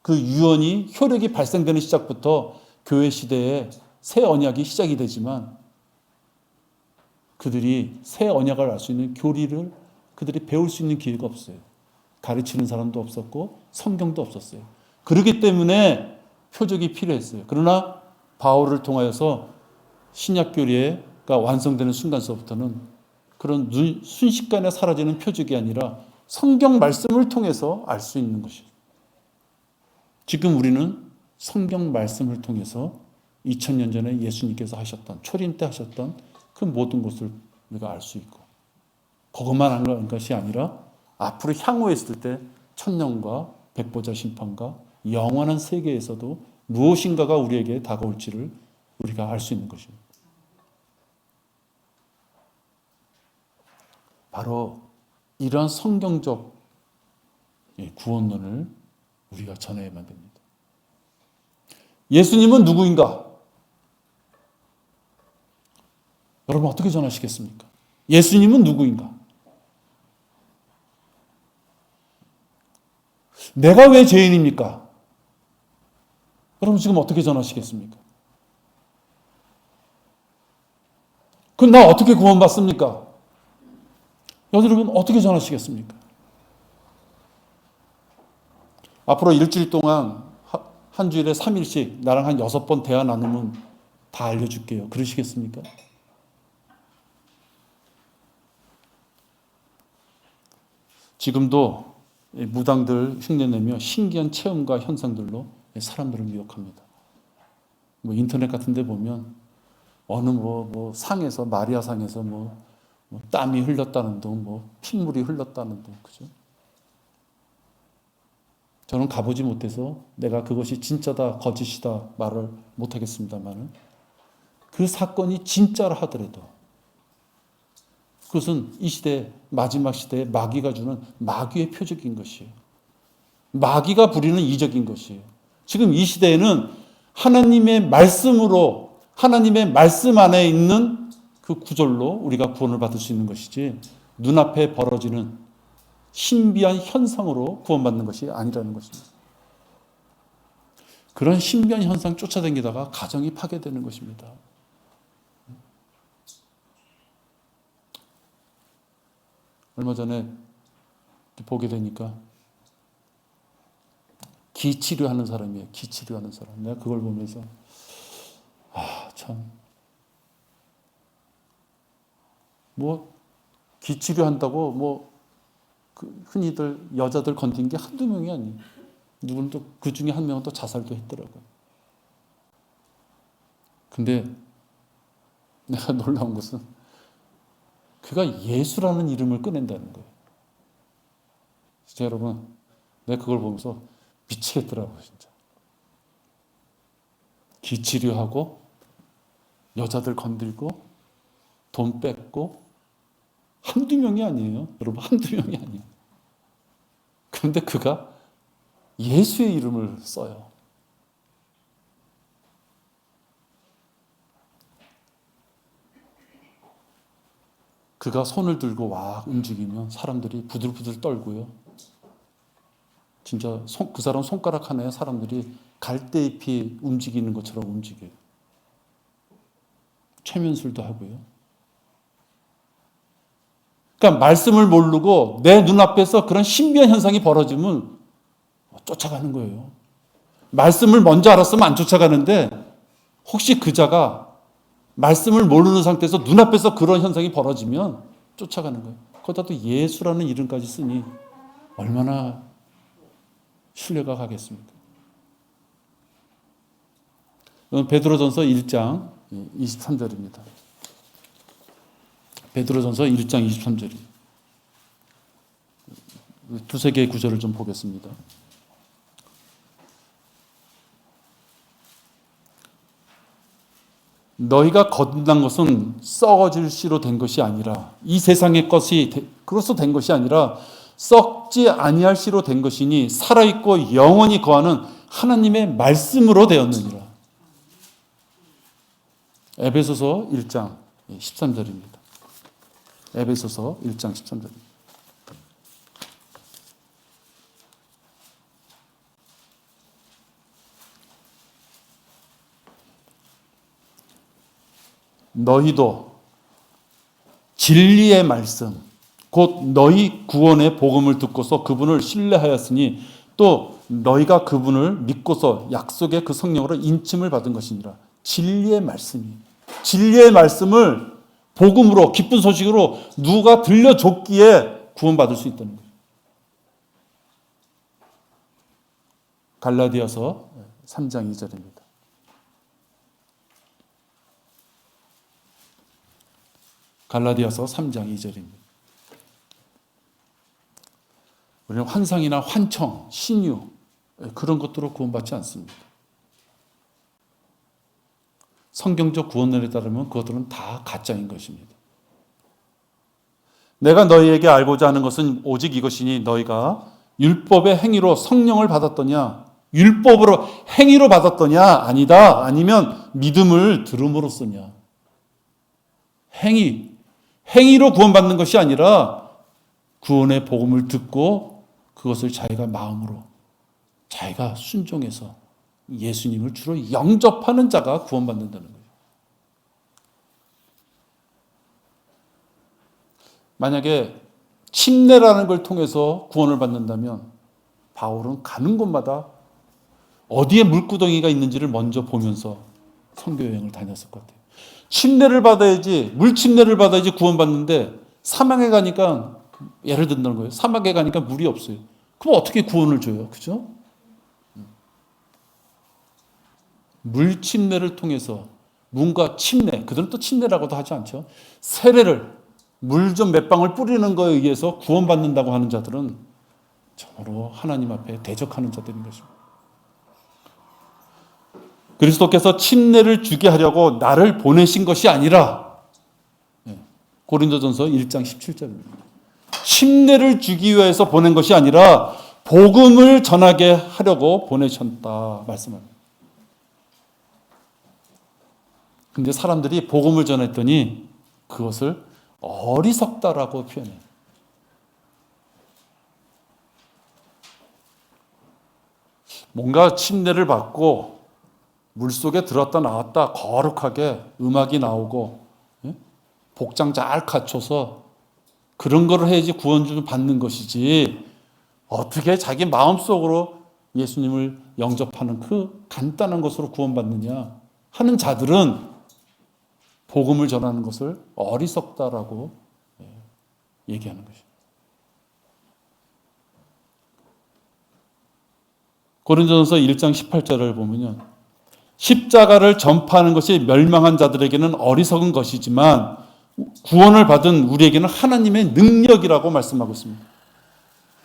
그 유언이 효력이 발생되는 시작부터 교회 시대에 새 언약이 시작이 되지만, 그들이 새 언약을 알 수 있는 교리를 그들이 배울 수 있는 기회가 없어요. 가르치는 사람도 없었고 성경도 없었어요. 그렇기 때문에 표적이 필요했어요. 그러나 바울을 통하여서 신약교리가 완성되는 순간서부터는 그런 순식간에 사라지는 표적이 아니라 성경 말씀을 통해서 알 수 있는 것이에요. 지금 우리는 성경 말씀을 통해서 2000년 전에 예수님께서 하셨던, 초림 때 하셨던 그 모든 것을 우리가 알 수 있고, 그것만 한 것이 아니라 앞으로 향후했을 때 천년과 백보자 심판과 영원한 세계에서도 무엇인가가 우리에게 다가올지를 우리가 알 수 있는 것입니다. 바로 이러한 성경적 구원론을 우리가 전해야만 됩니다. 예수님은 누구인가? 여러분 어떻게 전하시겠습니까? 예수님은 누구인가? 내가 왜 죄인입니까? 여러분 지금 어떻게 전하시겠습니까? 그럼 나 어떻게 구원받습니까? 여러분 어떻게 전하시겠습니까? 앞으로 일주일 동안 한 주일에 3일씩 나랑 한 6번 대화 나누면 다 알려줄게요. 그러시겠습니까? 지금도 무당들 흉내내며 신기한 체험과 현상들로 사람들을 미혹합니다. 뭐 인터넷 같은 데 보면 어느 상에서, 마리아 상에서 땀이 흘렀다는 둥, 핏물이 흘렀다는 둥, 그죠? 저는 가보지 못해서 내가 그것이 진짜다, 거짓이다 말을 못하겠습니다만 그 사건이 진짜라 하더라도 그것은 이 시대, 마지막 시대에 마귀가 주는 마귀의 표적인 것이에요. 마귀가 부리는 이적인 것이에요. 지금 이 시대에는 하나님의 말씀으로, 하나님의 말씀 안에 있는 그 구절로 우리가 구원을 받을 수 있는 것이지 눈앞에 벌어지는 신비한 현상으로 구원받는 것이 아니라는 것입니다. 그런 신비한 현상 쫓아다니다가 가정이 파괴되는 것입니다. 얼마 전에 보게 되니까 기치료하는 사람이에요. 기치료하는 사람. 내가 그걸 보면서 참 기치료한다고 흔히들 여자들 건든 게 한두 명이 아니에요. 누구는 또 그 중에 한 명은 또 자살도 했더라고요. 근데 내가 놀라운 것은 그가 예수라는 이름을 꺼낸다는 거예요. 진짜 여러분, 내가 그걸 보면서 미치겠더라고요, 진짜. 기치료하고 여자들 건들고 돈 뺏고 한두 명이 아니에요. 여러분, 한두 명이 아니에요. 그런데 그가 예수의 이름을 써요. 그가 손을 들고 막 움직이면 사람들이 부들부들 떨고요. 진짜 그 사람 손가락 하나에 사람들이 갈대잎이 움직이는 것처럼 움직여요. 최면술도 하고요. 그러니까 말씀을 모르고 내 눈앞에서 그런 신비한 현상이 벌어지면 쫓아가는 거예요. 말씀을 먼저 알았으면 안 쫓아가는데 혹시 그 자가 말씀을 모르는 상태에서 눈앞에서 그런 현상이 벌어지면 쫓아가는 거예요. 거기다 또 예수라는 이름까지 쓰니 얼마나 신뢰가 가겠습니까? 베드로전서 1장 23절입니다. 베드로전서 1장 23절입니다. 두세 개의 구절을 좀 보겠습니다. 너희가 거듭난 것은 썩어질 씨로 된 것이 아니라 이 세상의 것이 그것으로 된 것이 아니라 썩지 아니할 씨로 된 것이니 살아있고 영원히 거하는 하나님의 말씀으로 되었느니라. 에베소서 1장 13절입니다. 에베소서 1장 13절입니다. 너희도 진리의 말씀 곧 너희 구원의 복음을 듣고서 그분을 신뢰하였으니 또 너희가 그분을 믿고서 약속의 그 성령으로 인침을 받은 것이니라. 진리의 말씀이 진리의 말씀을 복음으로 기쁜 소식으로 누가 들려줬기에 구원받을 수 있다는 거예요. 갈라디아서 3장 2절입니다. 갈라디아서 3장 2절입니다. 우리는 환상이나 환청, 신유 그런 것들로 구원받지 않습니다. 성경적 구원론에 따르면 그것들은 다 가짜인 것입니다. 내가 너희에게 알고자 하는 것은 오직 이것이니 너희가 율법의 행위로 성령을 받았더냐 율법으로 행위로 받았더냐 아니다 아니면 믿음을 들음으로써냐 행위로 구원받는 것이 아니라 구원의 복음을 듣고 그것을 자기가 마음으로, 자기가 순종해서 예수님을 주로 영접하는 자가 구원받는다는 거예요. 만약에 침례라는 걸 통해서 구원을 받는다면 바울은 가는 곳마다 어디에 물구덩이가 있는지를 먼저 보면서 선교 여행을 다녔을 것 같아요. 침례를 받아야지, 물침례를 받아야지 구원받는데 사막에 가니까, 예를 든다는 거예요. 사막에 가니까 물이 없어요. 그럼 어떻게 구원을 줘요? 그죠? 물침례를 통해서 뭔가 침례, 그들은 또 침례라고도 하지 않죠. 세례를, 물 좀 몇 방울 뿌리는 거에 의해서 구원받는다고 하는 자들은 정말로 하나님 앞에 대적하는 자들인 것입니다. 그리스도께서 침례를 주게 하려고 나를 보내신 것이 아니라, 고린도전서 1장 17절입니다. 침례를 주기 위해서 보낸 것이 아니라 복음을 전하게 하려고 보내셨다 말씀합니다. 근데 사람들이 복음을 전했더니 그것을 어리석다라고 표현해요. 뭔가 침례를 받고 물속에 들었다 나왔다 거룩하게 음악이 나오고 복장 잘 갖춰서 그런 거를 해야지 구원을 받는 것이지, 어떻게 자기 마음속으로 예수님을 영접하는 그 간단한 것으로 구원받느냐 하는 자들은 복음을 전하는 것을 어리석다라고 얘기하는 것입니다. 고린도전서 1장 18절을 보면요, 십자가를 전파하는 것이 멸망한 자들에게는 어리석은 것이지만 구원을 받은 우리에게는 하나님의 능력이라고 말씀하고 있습니다.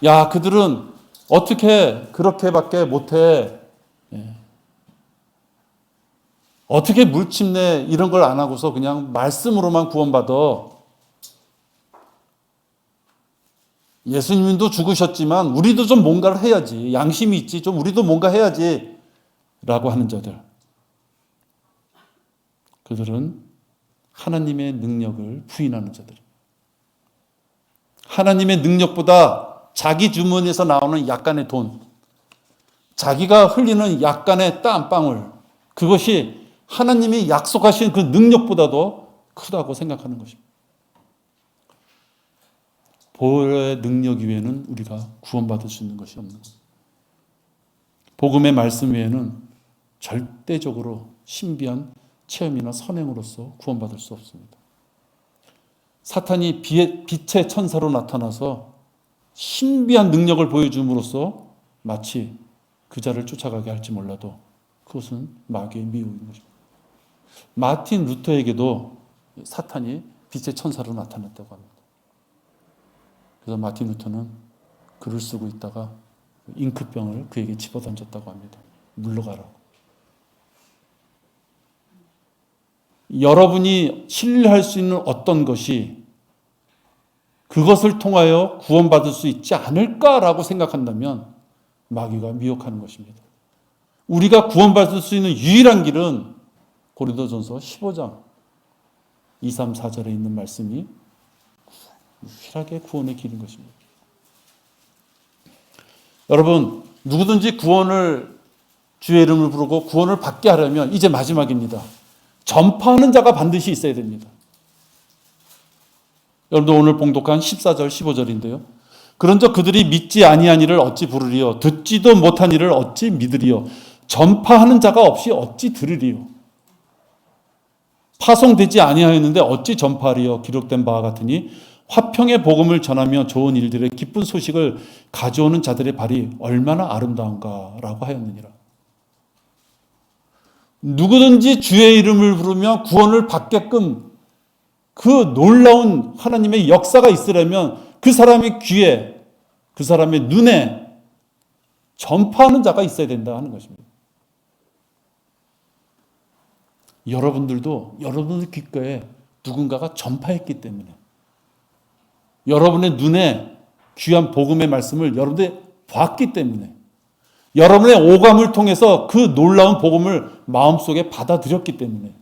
야, 그들은 어떻게 그렇게밖에 못해? 어떻게 물침례 이런 걸 안 하고서 그냥 말씀으로만 구원받아? 예수님도 죽으셨지만 우리도 좀 뭔가를 해야지. 양심이 있지. 좀 우리도 뭔가 해야지. 라고 하는 자들. 그들은 하나님의 능력을 부인하는 자들. 하나님의 능력보다 자기 주머니에서 나오는 약간의 돈, 자기가 흘리는 약간의 땀방울, 그것이 하나님이 약속하신 그 능력보다도 크다고 생각하는 것입니다. 보혈의 능력 외에는 우리가 구원받을 수 있는 것이 없는 것입니다. 복음의 말씀 외에는 절대적으로 신비한 체험이나 선행으로서 구원받을 수 없습니다. 사탄이 빛의 천사로 나타나서 신비한 능력을 보여줌으로써 마치 그 자를 쫓아가게 할지 몰라도 그것은 마귀의 미혹인 것입니다. 마틴 루터에게도 사탄이 빛의 천사로 나타났다고 합니다. 그래서 마틴 루터는 글을 쓰고 있다가 잉크병을 그에게 집어던졌다고 합니다. 물러가라고. 여러분이 신뢰할 수 있는 어떤 것이 그것을 통하여 구원받을 수 있지 않을까라고 생각한다면 마귀가 미혹하는 것입니다. 우리가 구원받을 수 있는 유일한 길은 고린도전서 15장 2, 3, 4절에 있는 말씀이 유일하게 구원의 길인 것입니다. 여러분, 누구든지 구원을, 주의 이름을 부르고 구원을 받게 하려면 이제 마지막입니다. 전파하는 자가 반드시 있어야 됩니다. 여러분도 오늘 봉독한 14절, 15절인데요. 그런즉 그들이 믿지 아니한 이를 어찌 부르리요? 듣지도 못한 이를 어찌 믿으리요? 전파하는 자가 없이 어찌 들으리요? 파송되지 아니하였는데 어찌 전파하리요? 기록된 바와 같으니 화평의 복음을 전하며 좋은 일들의 기쁜 소식을 가져오는 자들의 발이 얼마나 아름다운가라고 하였느니라. 누구든지 주의 이름을 부르며 구원을 받게끔 그 놀라운 하나님의 역사가 있으려면 그 사람의 귀에, 그 사람의 눈에 전파하는 자가 있어야 된다 하는 것입니다. 여러분들도 여러분의 귓가에 누군가가 전파했기 때문에, 여러분의 눈에 귀한 복음의 말씀을 여러분들이 봤기 때문에, 여러분의 오감을 통해서 그 놀라운 복음을 마음속에 받아들였기 때문에,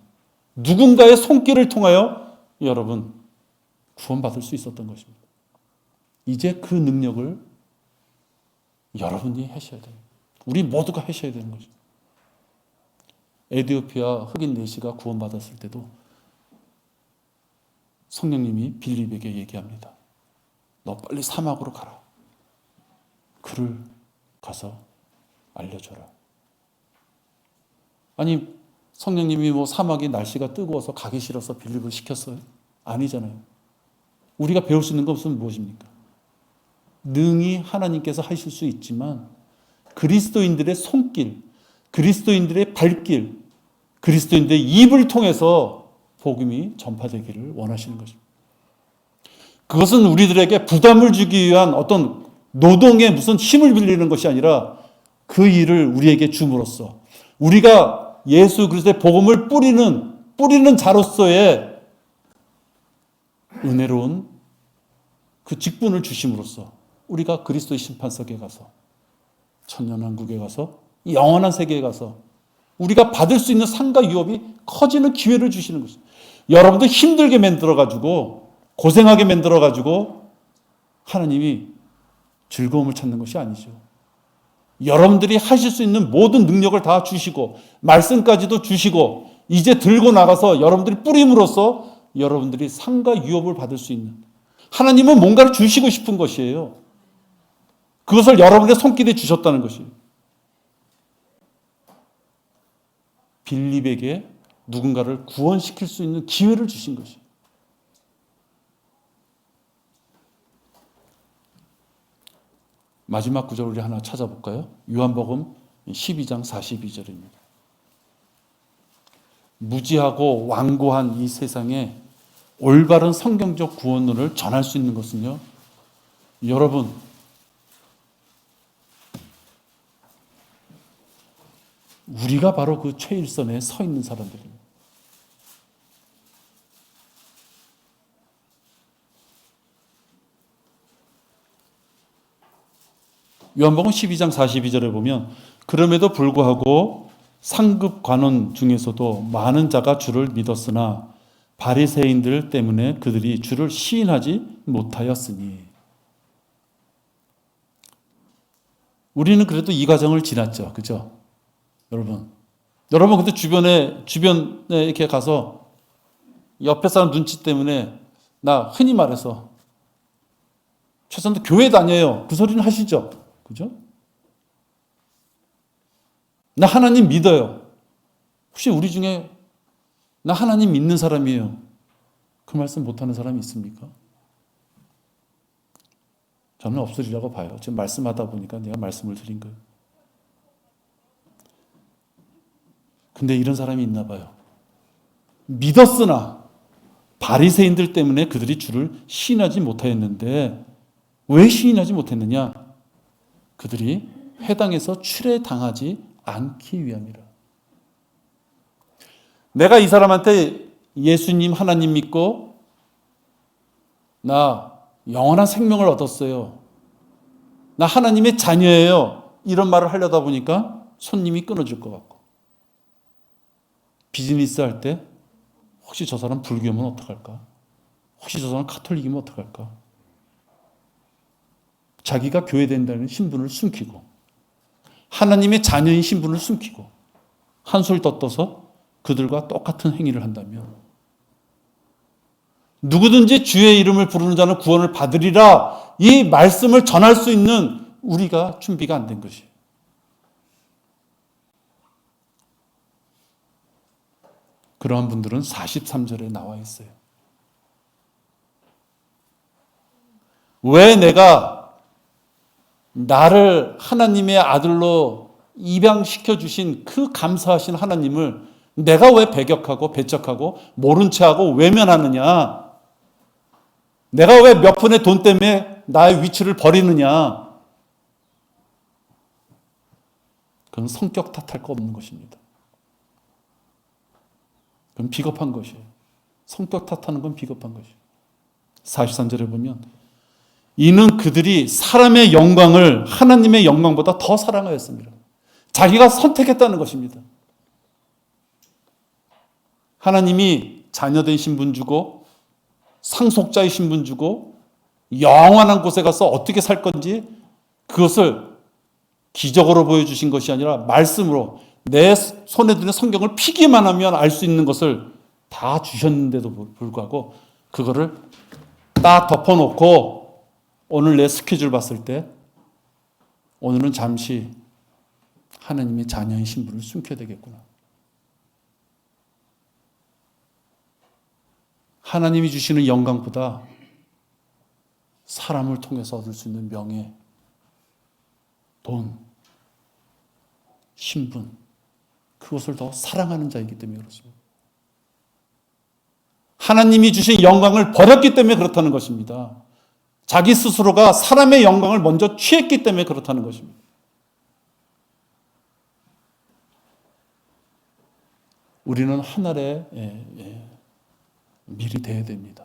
누군가의 손길을 통하여 여러분 구원받을 수 있었던 것입니다. 이제 그 능력을 여러분이 하셔야 돼요. 우리 모두가 하셔야 되는 거죠. 에티오피아 흑인 4시가 구원받았을 때도 성령님이 빌립에게 얘기합니다. 너 빨리 사막으로 가라. 그를 가서 알려줘라. 아니 성령님이 사막이 날씨가 뜨거워서 가기 싫어서 빌립을 시켰어요? 아니잖아요. 우리가 배울 수 있는 것은 무엇입니까? 능히 하나님께서 하실 수 있지만 그리스도인들의 손길, 그리스도인들의 발길, 그리스도인들의 입을 통해서 복음이 전파되기를 원하시는 것입니다. 그것은 우리들에게 부담을 주기 위한 어떤 노동에 무슨 힘을 빌리는 것이 아니라 그 일을 우리에게 줌으로써 우리가 예수 그리스도의 복음을 뿌리는 자로서의 은혜로운 그 직분을 주심으로써 우리가 그리스도의 심판석에 가서 천년왕국에 가서 영원한 세계에 가서 우리가 받을 수 있는 상과 유업이 커지는 기회를 주시는 것입니다. 여러분도 힘들게 만들어가지고 고생하게 만들어가지고 하나님이 즐거움을 찾는 것이 아니죠. 여러분들이 하실 수 있는 모든 능력을 다 주시고 말씀까지도 주시고 이제 들고 나가서 여러분들이 뿌림으로써 여러분들이 상과 유업을 받을 수 있는, 하나님은 뭔가를 주시고 싶은 것이에요. 그것을 여러분의 손길에 주셨다는 것이에요. 빌립에게 누군가를 구원시킬 수 있는 기회를 주신 것이에요. 마지막 구절 우리 하나 찾아볼까요? 요한복음 12장 42절입니다. 무지하고 완고한 이 세상에 올바른 성경적 구원론을 전할 수 있는 것은요, 여러분, 우리가 바로 그 최일선에 서 있는 사람들입니다. 요한복음 12장 42절에 보면 그럼에도 불구하고 상급 관원 중에서도 많은 자가 주를 믿었으나 바리새인들 때문에 그들이 주를 시인하지 못하였으니. 우리는 그래도 이 과정을 지났죠. 그죠? 여러분 근데 주변에 이렇게 가서 옆에 사람 눈치 때문에 나 흔히 말해서 최선도 교회 다녀요. 그 소리는 하시죠. 그죠? 나 하나님 믿어요. 혹시 우리 중에 나 하나님 믿는 사람이에요. 그 말씀 못하는 사람이 있습니까? 저는 없으리라고 봐요. 지금 말씀하다 보니까 내가 말씀을 드린 거예요. 근데 이런 사람이 있나 봐요. 믿었으나 바리새인들 때문에 그들이 주를 시인하지 못하였는데, 왜 시인하지 못했느냐? 그들이 회당에서 출애당하지 않기 위함이라. 내가 이 사람한테 예수님 하나님 믿고 나 영원한 생명을 얻었어요, 나 하나님의 자녀예요, 이런 말을 하려다 보니까 손님이 끊어질 것 같고, 비즈니스 할 때 혹시 저 사람 불교면 어떡할까? 혹시 저 사람 카톨릭이면 어떡할까? 자기가 교회 된다는 신분을 숨기고 하나님의 자녀인 신분을 숨기고 한술 더 떠서 그들과 똑같은 행위를 한다면, 누구든지 주의 이름을 부르는 자는 구원을 받으리라, 이 말씀을 전할 수 있는 우리가 준비가 안 된 것이에요. 그러한 분들은 43절에 나와 있어요. 왜 내가 나를 하나님의 아들로 입양시켜 주신 그 감사하신 하나님을 내가 왜 배격하고 배척하고 모른 체하고 외면하느냐? 내가 왜 몇 푼의 돈 때문에 나의 위치를 버리느냐? 그건 성격 탓할 거 없는 것입니다. 그건 비겁한 것이에요. 성격 탓하는 건 비겁한 것이에요. 43절에 보면 이는 그들이 사람의 영광을 하나님의 영광보다 더 사랑하였습니다. 자기가 선택했다는 것입니다. 하나님이 자녀된 신분 주고 상속자의 신분 주고 영원한 곳에 가서 어떻게 살 건지 그것을 기적으로 보여주신 것이 아니라 말씀으로 내 손에 드는 성경을 피기만 하면 알 수 있는 것을 다 주셨는데도 불구하고 그거를 딱 덮어놓고 오늘 내 스케줄 봤을 때 오늘은 잠시 하나님의 자녀의 신분을 숨겨야 되겠구나. 하나님이 주시는 영광보다 사람을 통해서 얻을 수 있는 명예, 돈, 신분, 그것을 더 사랑하는 자이기 때문에 그렇습니다. 하나님이 주신 영광을 버렸기 때문에 그렇다는 것입니다. 자기 스스로가 사람의 영광을 먼저 취했기 때문에 그렇다는 것입니다. 우리는 하늘의 밀이 되어야 됩니다.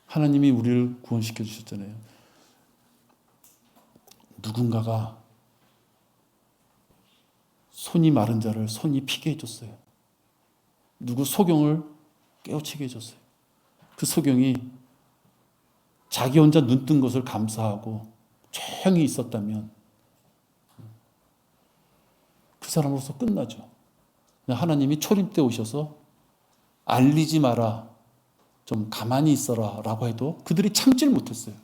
하나님이 우리를 구원시켜 주셨잖아요. 누군가가 손이 마른 자를 손이 피게 해줬어요. 누구 소경을 깨우치게 해줬어요. 그 소경이 자기 혼자 눈 뜬 것을 감사하고 조용히 있었다면 그 사람으로서 끝나죠. 하나님이 초림 때 오셔서 알리지 마라, 좀 가만히 있어라 라고 해도 그들이 참질 못했어요.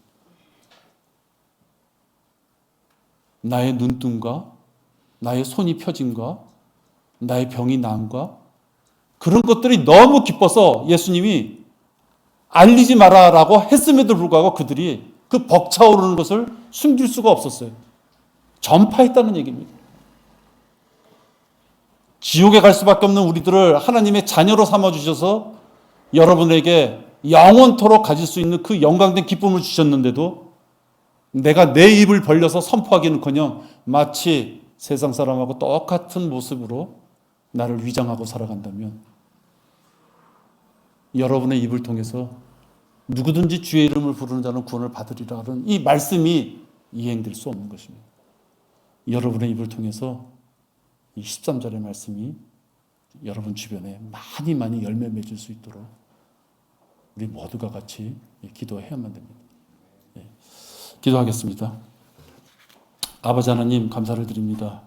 나의 눈뜸과 나의 손이 펴짐과 나의 병이 나음과 그런 것들이 너무 기뻐서 예수님이 알리지 마라라고 했음에도 불구하고 그들이 그 벅차오르는 것을 숨길 수가 없었어요. 전파했다는 얘기입니다. 지옥에 갈 수밖에 없는 우리들을 하나님의 자녀로 삼아주셔서 여러분에게 영원토록 가질 수 있는 그 영광된 기쁨을 주셨는데도 내가 내 입을 벌려서 선포하기는커녕 마치 세상 사람하고 똑같은 모습으로 나를 위장하고 살아간다면 여러분의 입을 통해서 누구든지 주의 이름을 부르는 자는 구원을 받으리라는 이 말씀이 이행될 수 없는 것입니다. 여러분의 입을 통해서 이 13절의 말씀이 여러분 주변에 많이 많이 열매 맺을 수 있도록 우리 모두가 같이 기도해야만 됩니다. 네. 기도하겠습니다. 아버지 하나님 감사를 드립니다.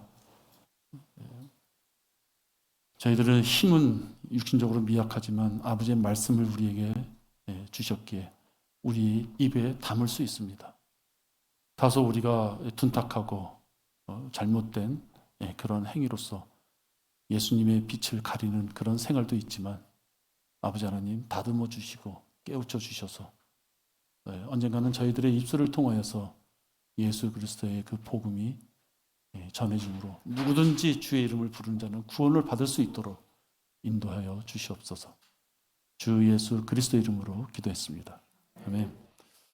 저희들은 힘은 육신적으로 미약하지만 아버지의 말씀을 우리에게 주셨기에 우리 입에 담을 수 있습니다. 다소 우리가 둔탁하고 잘못된 그런 행위로서 예수님의 빛을 가리는 그런 생활도 있지만 아버지 하나님 다듬어 주시고 깨우쳐 주셔서 언젠가는 저희들의 입술을 통하여서 예수 그리스도의 그 복음이 전해짐으로 누구든지 주의 이름을 부르는 자는 구원을 받을 수 있도록 인도하여 주시옵소서. 주 예수 그리스도 이름으로 기도했습니다. 아멘.